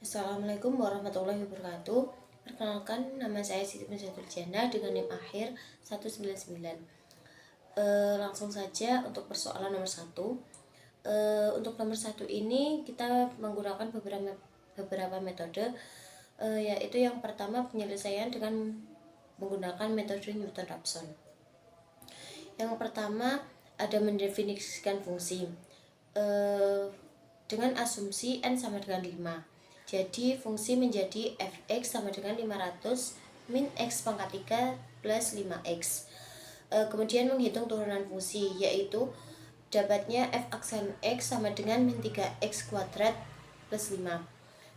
Assalamualaikum warahmatullahi wabarakatuh. Perkenalkan, nama saya Siti Nurjatul Jana dengan NIM akhir 199. Langsung saja untuk persoalan nomor 1. Untuk nomor 1 ini kita menggunakan beberapa metode, yaitu yang pertama penyelesaian dengan menggunakan metode Newton-Raphson. Yang pertama ada mendefinisikan fungsi dengan asumsi n sama dengan 5. Jadi fungsi menjadi fx sama dengan 500 min x pangkat 3 plus 5x. Kemudian menghitung turunan fungsi, yaitu dapatnya f aksen x sama dengan min 3x kuadrat plus 5.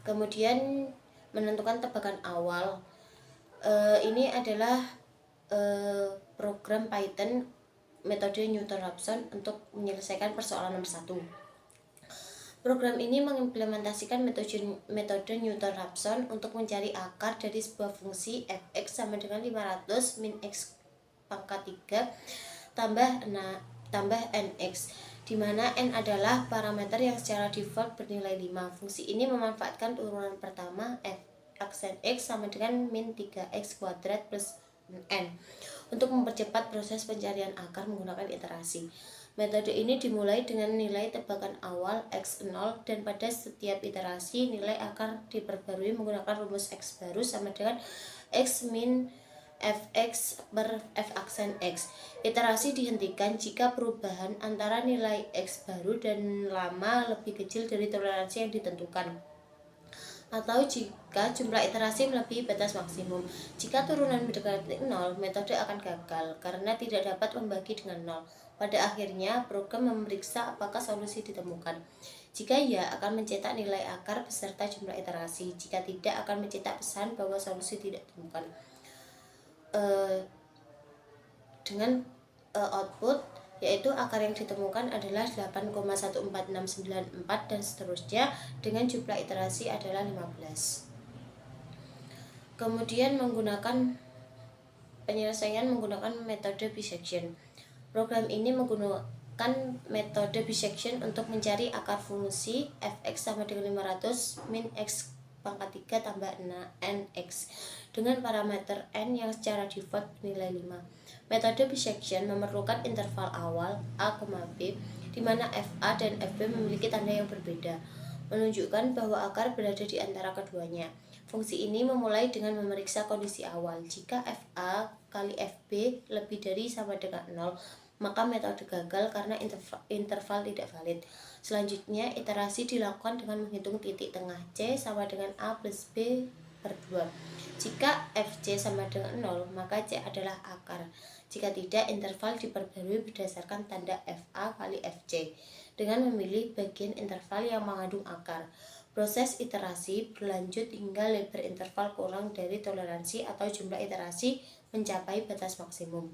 Kemudian menentukan tebakan awal. Ini adalah program Python metode Newton-Raphson untuk menyelesaikan persoalan nomor 1. Program ini mengimplementasikan metode Newton-Raphson untuk mencari akar dari sebuah fungsi fx sama dengan 500 min x pangkat 3 tambah nx, di mana n adalah parameter yang secara default bernilai 5. Fungsi ini memanfaatkan turunan pertama f aksen x sama dengan min 3x kuadrat plus n untuk mempercepat proses pencarian akar menggunakan iterasi. Metode ini dimulai dengan nilai tebakan awal x0 dan pada setiap iterasi nilai akar diperbarui menggunakan rumus x baru sama dengan x min fx per f aksen x. Iterasi dihentikan jika perubahan antara nilai x baru dan lama lebih kecil dari toleransi yang ditentukan, atau jika jumlah iterasi melebihi batas maksimum. Jika turunan mendekati 0, metode akan gagal karena tidak dapat membagi dengan 0. Pada akhirnya, program memeriksa apakah solusi ditemukan. Jika ya, akan mencetak nilai akar beserta jumlah iterasi. Jika tidak, akan mencetak pesan bahwa solusi tidak ditemukan. Dengan output, yaitu akar yang ditemukan adalah 8,14694 dan seterusnya, dengan jumlah iterasi adalah 15. Kemudian menggunakan penyelesaian menggunakan metode bisection. Program ini menggunakan metode bisection untuk mencari akar fungsi fx sama dengan 500 min x pangkat 3 tambah nx dengan parameter n yang secara default bernilai 5. Metode bisection memerlukan interval awal a, b, di mana fa dan fb memiliki tanda yang berbeda, menunjukkan bahwa akar berada di antara keduanya. Fungsi ini memulai dengan memeriksa kondisi awal. Jika fa kali fb lebih dari sama dengan 0, maka metode gagal karena interval tidak valid. Selanjutnya, iterasi dilakukan dengan menghitung titik tengah c sama dengan a plus b per 2. Jika fc sama dengan 0, maka c adalah akar. Jika tidak, interval diperbarui berdasarkan tanda fa kali fc dengan memilih bagian interval yang mengandung akar. Proses iterasi berlanjut hingga lebar interval kurang dari toleransi atau jumlah iterasi mencapai batas maksimum.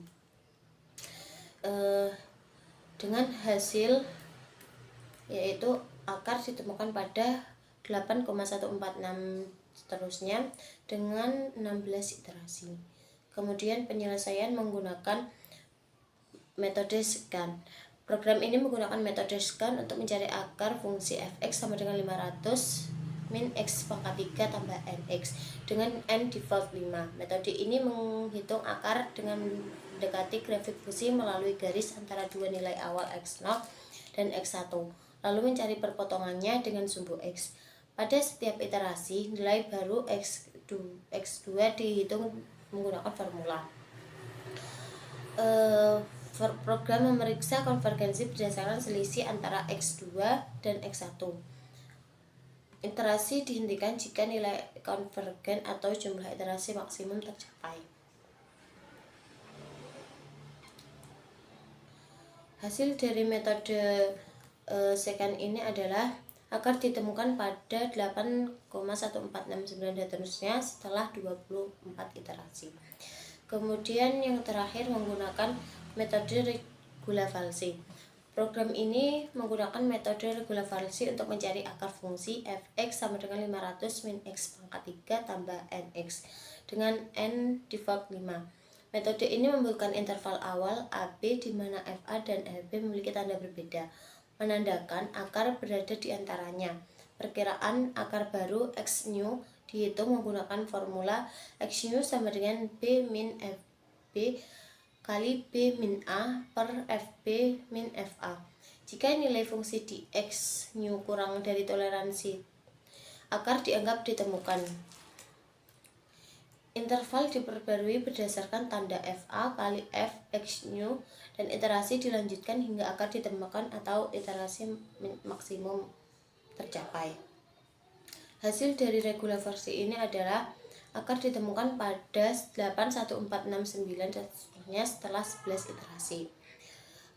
Dengan hasil yaitu akar ditemukan pada 8,146 seterusnya dengan 16 iterasi. Kemudian penyelesaian menggunakan metode scan. Program ini menggunakan metode scan untuk mencari akar fungsi fx sama dengan 500 min x pangkat 3 tambah nx dengan n default 5. Metode ini menghitung akar dengan mendekati grafik fungsi melalui garis antara dua nilai awal x0 dan x1, lalu mencari perpotongannya dengan sumbu x. Pada setiap iterasi, nilai baru x2 dihitung menggunakan formula. Program memeriksa konvergensi berdasarkan selisih antara x2 dan x1. Iterasi dihentikan jika nilai konvergen atau jumlah iterasi maksimum tercapai. Hasil dari metode secant ini adalah akar ditemukan pada 8,1469 dan seterusnya setelah 24 iterasi. Kemudian yang terakhir menggunakan metode regulavalsi. Program ini menggunakan metode regulavalsi untuk mencari akar fungsi fx sama dengan 500 min x pangkat 3 tambah nx dengan n default 5. Metode ini membutuhkan interval awal AB di mana FA dan LB memiliki tanda berbeda, menandakan akar berada di antaranya. Perkiraan akar baru X new dihitung menggunakan formula X new sama dengan B min FB kali B min A per FB min FA. Jika nilai fungsi di X new kurang dari toleransi akar dianggap ditemukan. Interval diperbarui berdasarkan tanda FA kali F X new dan iterasi dilanjutkan hingga akar ditemukan atau iterasi maksimum tercapai. Hasil dari regula versi ini adalah akar ditemukan pada 81469 dan seterusnya setelah 11 iterasi.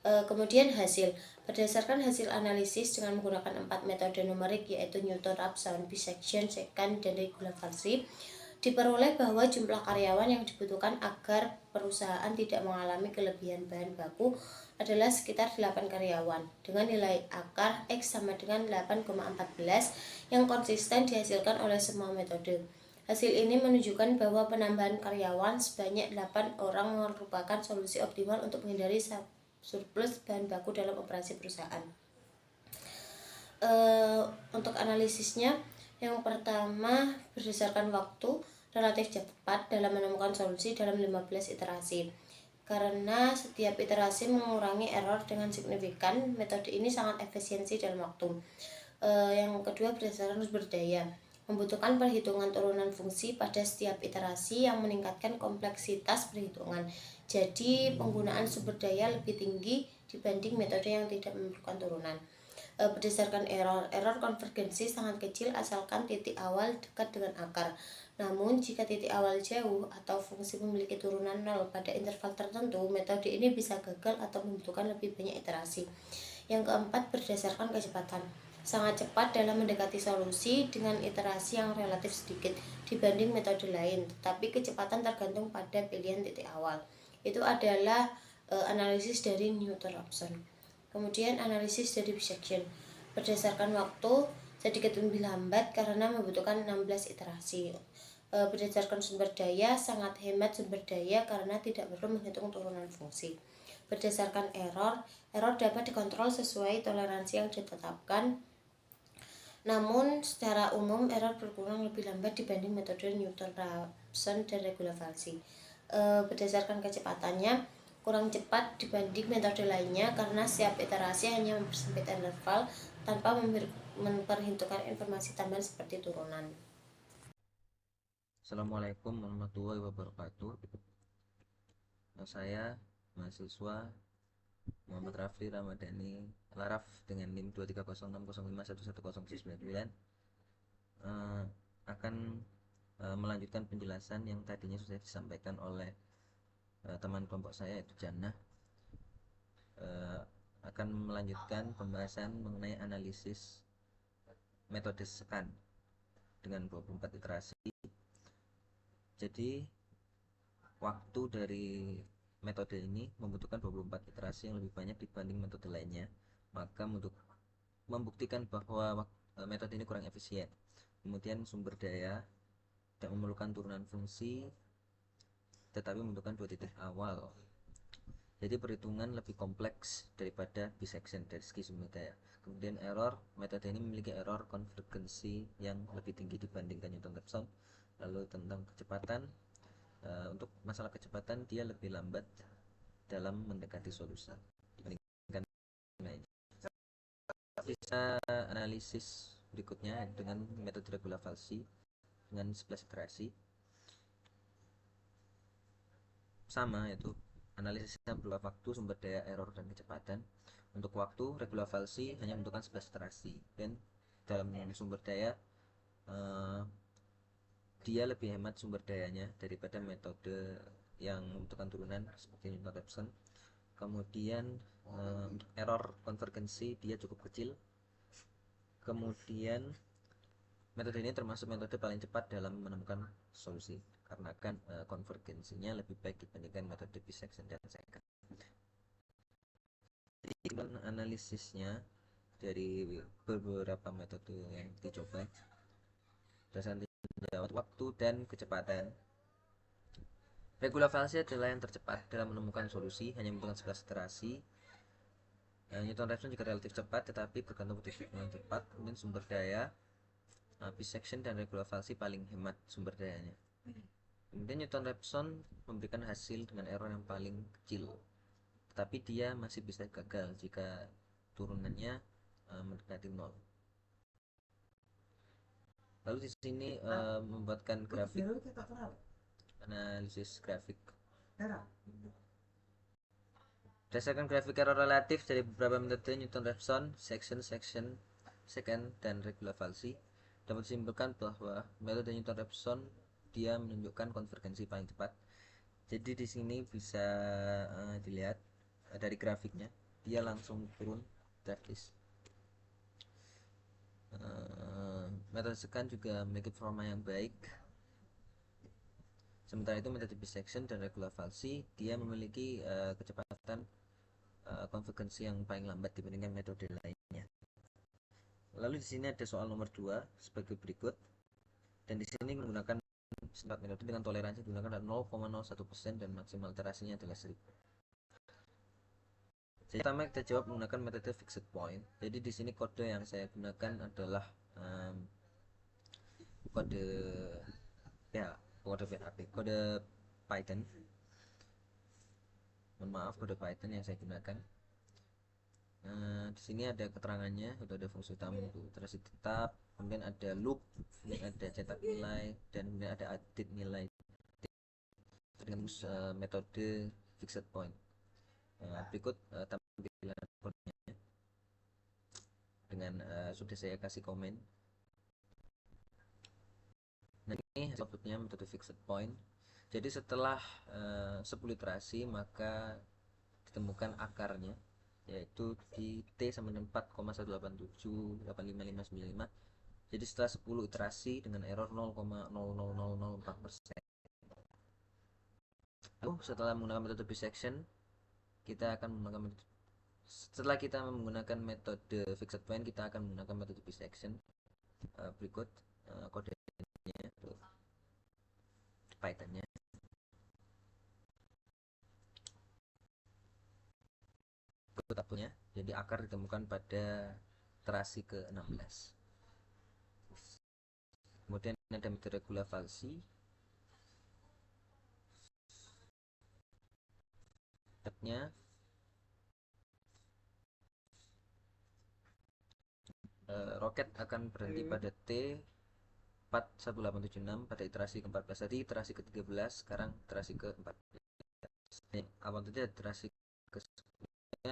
Kemudian hasil berdasarkan hasil analisis dengan menggunakan 4 metode numerik yaitu Newton-Raphson, bisection, secant, dan regula versi, diperoleh bahwa jumlah karyawan yang dibutuhkan agar perusahaan tidak mengalami kelebihan bahan baku adalah sekitar 8 karyawan dengan nilai akar X sama dengan 8,14 yang konsisten dihasilkan oleh semua metode. Hasil ini menunjukkan bahwa penambahan karyawan sebanyak 8 orang merupakan solusi optimal untuk menghindari surplus bahan baku dalam operasi perusahaan. Untuk analisisnya, yang pertama berdasarkan waktu relatif cepat dalam menemukan solusi dalam 15 iterasi. Karena setiap iterasi mengurangi error dengan signifikan, metode ini sangat efisiensi dalam waktu. Yang kedua berdasarkan sumber daya, membutuhkan perhitungan turunan fungsi pada setiap iterasi yang meningkatkan kompleksitas perhitungan. Jadi penggunaan sumber daya lebih tinggi dibanding metode yang tidak memerlukan turunan. Berdasarkan error konvergensi sangat kecil asalkan titik awal dekat dengan akar. Namun jika titik awal jauh atau fungsi memiliki turunan 0 pada interval tertentu, metode ini bisa gagal atau membutuhkan lebih banyak iterasi. Yang keempat berdasarkan kecepatan, sangat cepat dalam mendekati solusi dengan iterasi yang relatif sedikit dibanding metode lain, tetapi kecepatan tergantung pada pilihan titik awal. Itu adalah analisis dari Newton-Raphson. Kemudian analisis dari bisection, berdasarkan waktu sedikit lebih lambat karena membutuhkan 16 iterasi. Berdasarkan sumber daya, sangat hemat sumber daya karena tidak perlu menghitung turunan fungsi. Berdasarkan error dapat dikontrol sesuai toleransi yang ditetapkan. Namun secara umum error berkurang lebih lambat dibanding metode Newton-Raphson dan regula versi. Berdasarkan kecepatannya kurang cepat dibanding metode lainnya karena setiap iterasi hanya mempersempit interval tanpa memperhitungkan informasi tambahan seperti turunan. Assalamualaikum warahmatullahi wabarakatuh. Saya mahasiswa Muhammad Rafli Ramadhani Laraf dengan NIM 23060511099 akan melanjutkan penjelasan yang tadinya sudah disampaikan oleh teman kelompok saya yaitu Jannah. Akan melanjutkan pembahasan mengenai analisis metode secant dengan 24 iterasi. Jadi waktu dari metode ini membutuhkan 24 iterasi yang lebih banyak dibanding metode lainnya. Maka untuk membuktikan bahwa metode ini kurang efisien, kemudian sumber daya tidak memerlukan turunan fungsi tetapi membutuhkan 2 titik awal. Jadi perhitungan lebih kompleks daripada bisection dari segi sumber daya. Kemudian error, metode ini memiliki error konvergensi yang lebih tinggi dibandingkan Newton-Raphson. Lalu tentang kecepatan, untuk masalah kecepatan dia lebih lambat dalam mendekati solusi dibandingkan lainnya. Bisa analisis berikutnya dengan metode regula versi dengan 11 iterasi sama, yaitu analisisnya berupa waktu, sumber daya, error, dan kecepatan. Untuk waktu, regula versi hanya membutuhkan 11 iterasi, dan dalam sumber daya dia lebih hemat sumber dayanya daripada metode yang membutuhkan turunan seperti Newton-Raphson. Kemudian untuk error konvergensi dia cukup kecil. Kemudian metode ini termasuk metode paling cepat dalam menemukan solusi karena kan konvergensinya lebih baik dibandingkan metode bisection dan secant. Jadi analisisnya dari beberapa metode yang dicoba berdasarkan waktu dan kecepatan. Regula versi adalah yang tercepat dalam menemukan solusi, hanya membutuhkan 11 iterasi. Newton-Raphson juga relatif cepat tetapi bergantung pada perhitungan cepat. Kemudian sumber daya bisection dan regular falsi paling hemat sumber dayanya. Kemudian Newton-Raphson memberikan hasil dengan error yang paling kecil, tetapi dia masih bisa gagal jika turunannya mendekati nol. Lalu di sini membuatkan grafik, analisis grafik. Berdasarkan grafik error relatif dari beberapa metode Newton-Raphson, section, secant, dan regular falsi, dapat disimpulkan bahwa metode Newton-Raphson dia menunjukkan konvergensi paling cepat. Jadi di sini bisa dilihat dari grafiknya, dia langsung turun drastis. Metode secant juga memiliki performa yang baik. Sementara itu metode bisection dan regular falsi dia memiliki kecepatan konvergensi yang paling lambat dibandingkan metode lainnya. Lalu di sini ada soal nomor 2 sebagai berikut. Dan di sini menggunakan standar metode dengan toleransi digunakan 0,01% dan maksimal iterasinya adalah 1000. Jadi pertama kita jawab menggunakan metode fixed point. Jadi di sini kode yang saya gunakan adalah kode kode Python. Mohon maaf, kode Python yang saya gunakan. Di sini ada keterangannya, itu ada fungsi utama untuk iterasi tetap, kemudian ada loop, kemudian ada cetak nilai, dan kemudian ada update nilai dengan metode fixed point. Berikut tampilan kodenya dengan sudah saya kasih komen. Nah, ini outputnya metode fixed point. Jadi setelah 10 iterasi maka ditemukan akarnya, yaitu di T sama dengan 4,187855595. Jadi setelah 10 iterasi dengan error 0,00004%. Lalu setelah menggunakan metode bisection, kita akan menggunakan metode, setelah kita menggunakan metode fixed point, kita akan menggunakan metode bisection. Berikut kodenya, Pythonnya. Berikut tabelnya. Jadi akar ditemukan pada iterasi ke-16. Kemudian ada metode regular falsi. Stepnya roket akan berhenti pada T 41876 pada iterasi ke-14. Tadi iterasi ke-13, sekarang iterasi ke-14. Awal tadi iterasi ke-9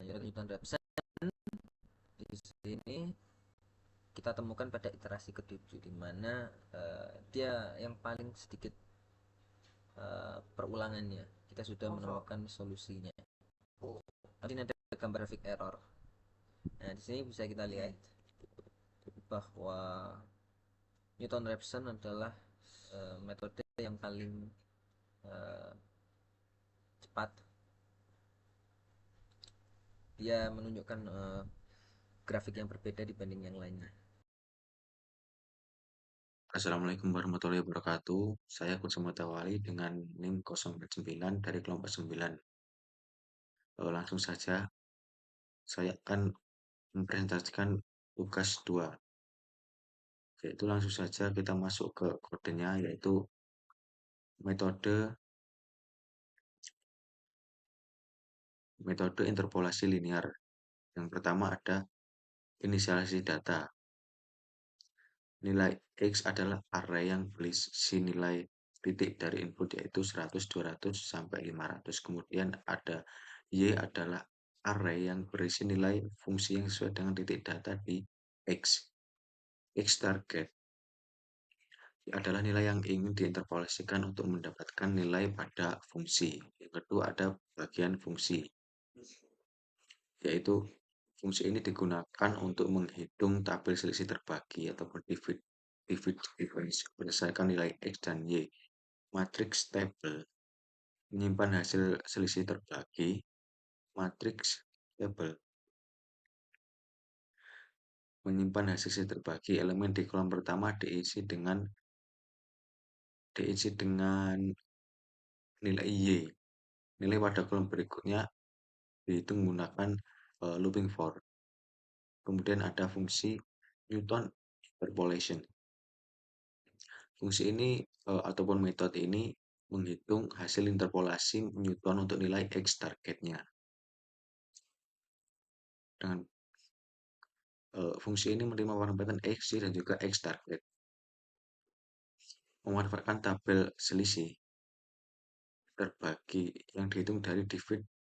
Newton Raphson. Di sini kita temukan pada iterasi ke-7 di mana dia yang paling sedikit perulangannya. Kita sudah menemukan solusinya. Nanti ada gambar grafik error. Nah, di sini bisa kita lihat bahwa Newton Raphson adalah metode yang paling cepat. Dia menunjukkan grafik yang berbeda dibanding yang lainnya. Assalamualaikum warahmatullahi wabarakatuh. Saya Kusuma Tawali dengan NIM 049 dari kelompok 9. Langsung saja, saya akan mempresentasikan tugas 2. Yaitu langsung saja kita masuk ke kodenya, yaitu metode interpolasi linear. Yang pertama ada inisialisasi data. Nilai X adalah array yang berisi nilai titik dari input yaitu 100, 200, sampai 500. Kemudian ada Y adalah array yang berisi nilai fungsi yang sesuai dengan titik data di X. X target adalah nilai yang ingin diinterpolasikan untuk mendapatkan nilai pada fungsi. Yang kedua ada bagian fungsi, yaitu fungsi ini digunakan untuk menghitung tabel selisih terbagi ataupun difference berdasarkan nilai X dan Y. Matrix table menyimpan hasil selisih terbagi. Matrix table menyimpan hasil selisih terbagi. Elemen di kolom pertama diisi dengan nilai Y. Nilai pada kolom berikutnya dihitung menggunakan looping for. Kemudian ada fungsi Newton interpolation. Fungsi ini ataupun metode ini menghitung hasil interpolasi Newton untuk nilai X targetnya. Dengan fungsi ini menerima parameter X, Y, dan juga X target. Memanfaatkan tabel selisih terbagi yang dihitung dari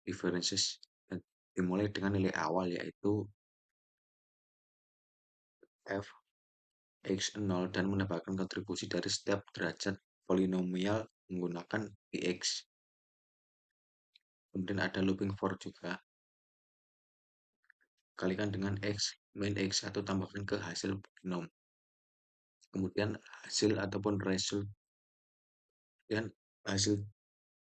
differences dan dimulai dengan nilai awal yaitu f x0 dan mendapatkan kontribusi dari setiap derajat polinomial menggunakan px. Kemudian ada looping for juga. Kalikan dengan x min x1 tambahkan ke hasil binom. Kemudian hasil ataupun result dan hasil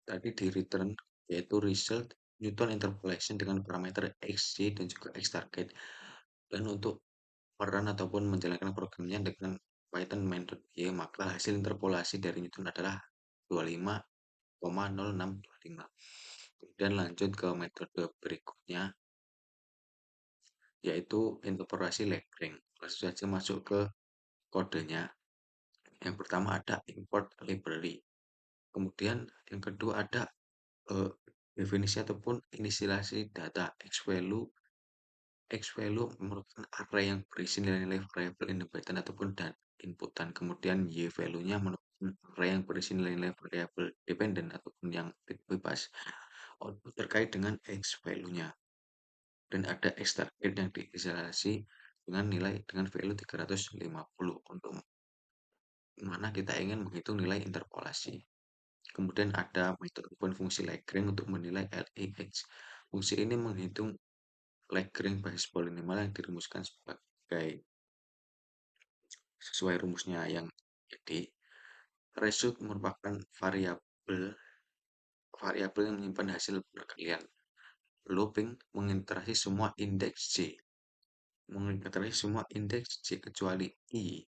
tadi di return yaitu result Newton interpolation dengan parameter x, y, dan juga x target. Dan untuk peran ataupun menjalankan programnya dengan Python main.py, maka hasil interpolasi dari Newton adalah 25,0625. Kemudian lanjut ke metode berikutnya, yaitu interpolasi Lagrange. Langsung saja masuk ke kodenya. Yang pertama ada import library. Kemudian yang kedua ada definisi ataupun inisialisasi data X value merupakan array yang berisi nilai-nilai variabel independen ataupun dan inputan. Kemudian Y value-nya merupakan array yang berisi nilai-nilai variabel dependen ataupun yang bebas. Output terkait dengan X value-nya. Dan ada X target yang diinisialisasi dengan nilai dengan value 350 untuk mana kita ingin menghitung nilai interpolasi. Kemudian ada metode fungsi Lagrange untuk menilai LEX. Fungsi ini menghitung Lagrange basis polinomial yang dirumuskan sebagai sesuai rumusnya yang jadi result merupakan variabel yang menyimpan hasil perkalian. Looping mengiterasi semua indeks J, kecuali I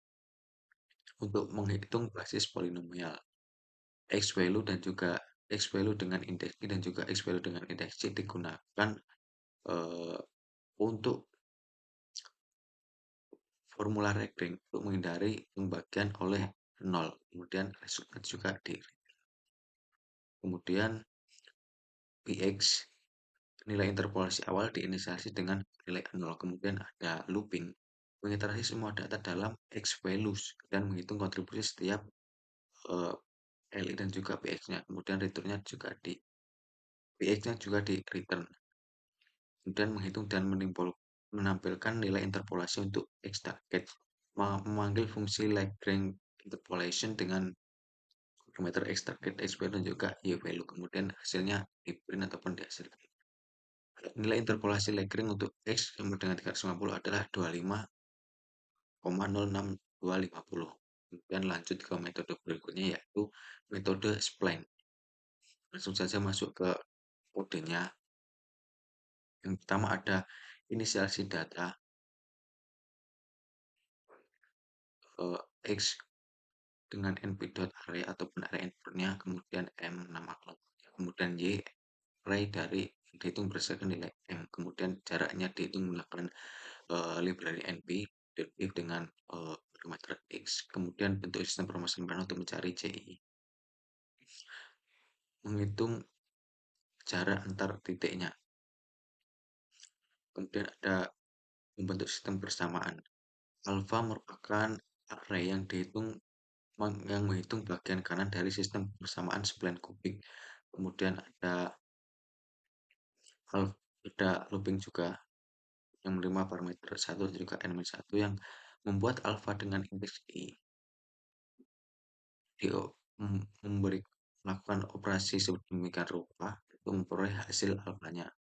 untuk menghitung basis polinomial X value dan juga X value dengan indeks I dan juga X value dengan indeks J digunakan untuk formula Lagrange untuk menghindari pembagian oleh 0. Kemudian resultnya juga di. Kemudian Px nilai interpolasi awal diinisialisasi dengan nilai 0. Kemudian ada looping mengiterasi semua data dalam X values dan menghitung kontribusi setiap LI dan juga Px-nya. Kemudian returnnya juga di Px-nya juga di return. Kemudian menghitung dan menampilkan nilai interpolasi untuk X target. Memanggil fungsi Lagrange interpolation dengan parameter X target, X value, dan juga Y value. Kemudian hasilnya di print ataupun dihasilkan. Nilai interpolasi Lagrange untuk X sama dengan 350 adalah 25,06250. Kemudian lanjut ke metode berikutnya yaitu metode spline. Langsung saja masuk ke kodenya. Yang pertama ada inisialisasi data X dengan np.array ataupun array inputnya, kemudian M nama kelompoknya, kemudian Y array dari dihitung berdasarkan nilai M, kemudian jaraknya dihitung menggunakan library np if dengan parameter X, kemudian bentuk sistem pemasangan untuk mencari CI, menghitung jarak antar titiknya, kemudian ada membentuk sistem persamaan. Alpha merupakan array yang menghitung bagian kanan dari sistem persamaan spline kubik. Kemudian ada looping juga yang menerima parameter 1 dan juga n-1 yang membuat alpha dengan indeks I. Dia melakukan operasi sedemikian rupa untuk memperoleh hasil alfanya.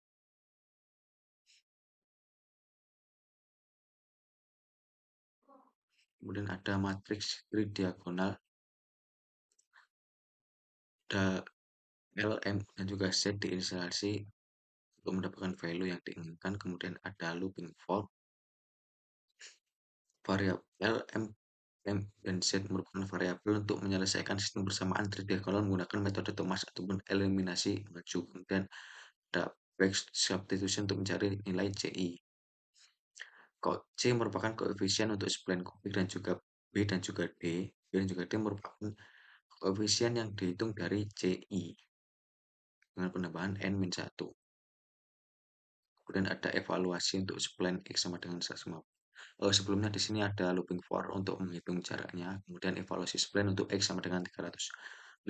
Kemudian ada matriks tridiagonal, ada L, M, dan juga Z diinisialisasi untuk mendapatkan value yang diinginkan. Kemudian ada looping for variabel M, dan Z merupakan variabel untuk menyelesaikan sistem persamaan tridiagonal menggunakan metode Thomas ataupun eliminasi maju. Kemudian ada back substitution untuk mencari nilai CI. C merupakan koefisien untuk spline kubik dan juga B dan juga D. B dan juga D merupakan koefisien yang dihitung dari CI dengan penambahan N-1. Kemudian ada evaluasi untuk spline X sama dengan 150. Sebelumnya di sini ada looping for untuk menghitung jaraknya. Kemudian evaluasi spline untuk X sama dengan 350.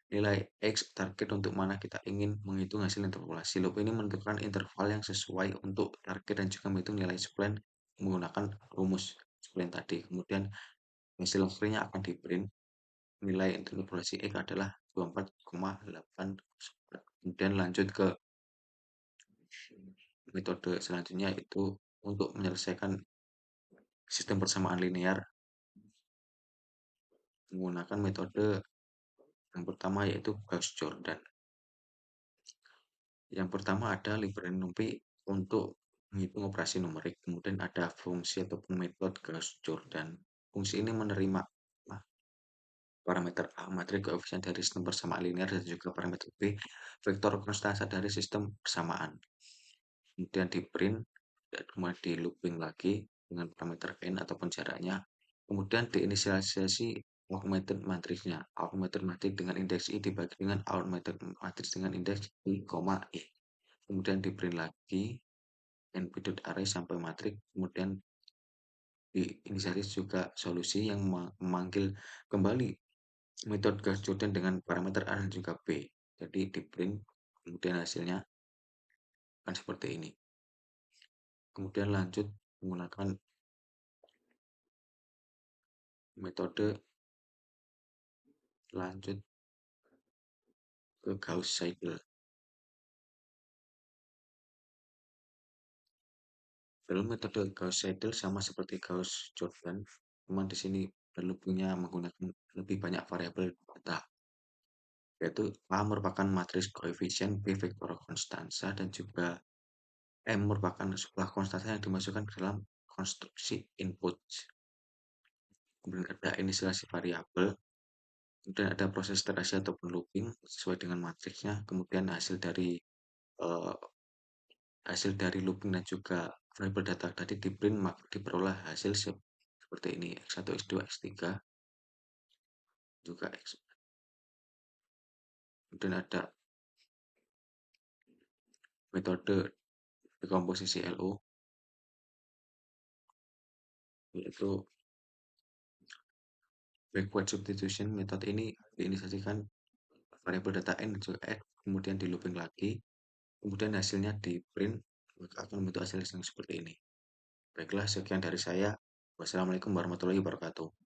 Nilai X target untuk mana kita ingin menghitung hasil interpolasi. Loop ini menentukan interval yang sesuai untuk target dan juga menghitung nilai spline menggunakan rumus spline tadi. Kemudian hasil akhirnya akan di print. Nilai interpolasi X adalah 24,8. Kemudian lanjut ke metode selanjutnya, yaitu untuk menyelesaikan sistem persamaan linear menggunakan metode yang pertama, yaitu Gauss-Jordan. Yang pertama ada Library untuk menghitung operasi numerik, kemudian ada fungsi ataupun metode Gauss-Jordan. Fungsi ini menerima parameter A, matrik koefisien dari sistem persamaan linear, dan juga parameter B, vektor konstansa dari sistem persamaan. Kemudian di print, dan kemudian di looping lagi dengan parameter n ataupun jaraknya. Kemudian diinisialisasi augmented matriksnya. Augmented matriks dengan indeks I dibagi dengan augmented matriks dengan indeks I, E. Kemudian di print lagi np.array sampai matriks. Kemudian diinisialis juga solusi yang memanggil kembali metode Gauss-Jordan dengan parameter A dan juga B. Jadi di print, kemudian hasilnya akan seperti ini. Kemudian lanjut menggunakan metode lanjut ke Gauss Seidel. Dalam metode Gauss Seidel sama seperti Gauss Jordan, cuman di sini loopingnya menggunakan lebih banyak variabel data, yaitu A merupakan matriks koefisien, B vektor konstansa, dan juga M merupakan sebuah konstansa yang dimasukkan ke dalam konstruksi input. Kemudian ada inisialisasi variabel, kemudian ada proses iterasi ataupun looping sesuai dengan matriksnya, kemudian hasil dari looping dan juga variabel data tadi di print, maka diperoleh hasil seperti ini, X1, X2, X3, juga X. Kemudian ada metode dekomposisi LO, yaitu backward substitution. Metode ini diinisiasikan variabel data N dan juga X, kemudian di looping lagi, kemudian hasilnya di print, maka akan membentuk hasil yang seperti ini. Baiklah, sekian dari saya. Wassalamualaikum warahmatullahi wabarakatuh.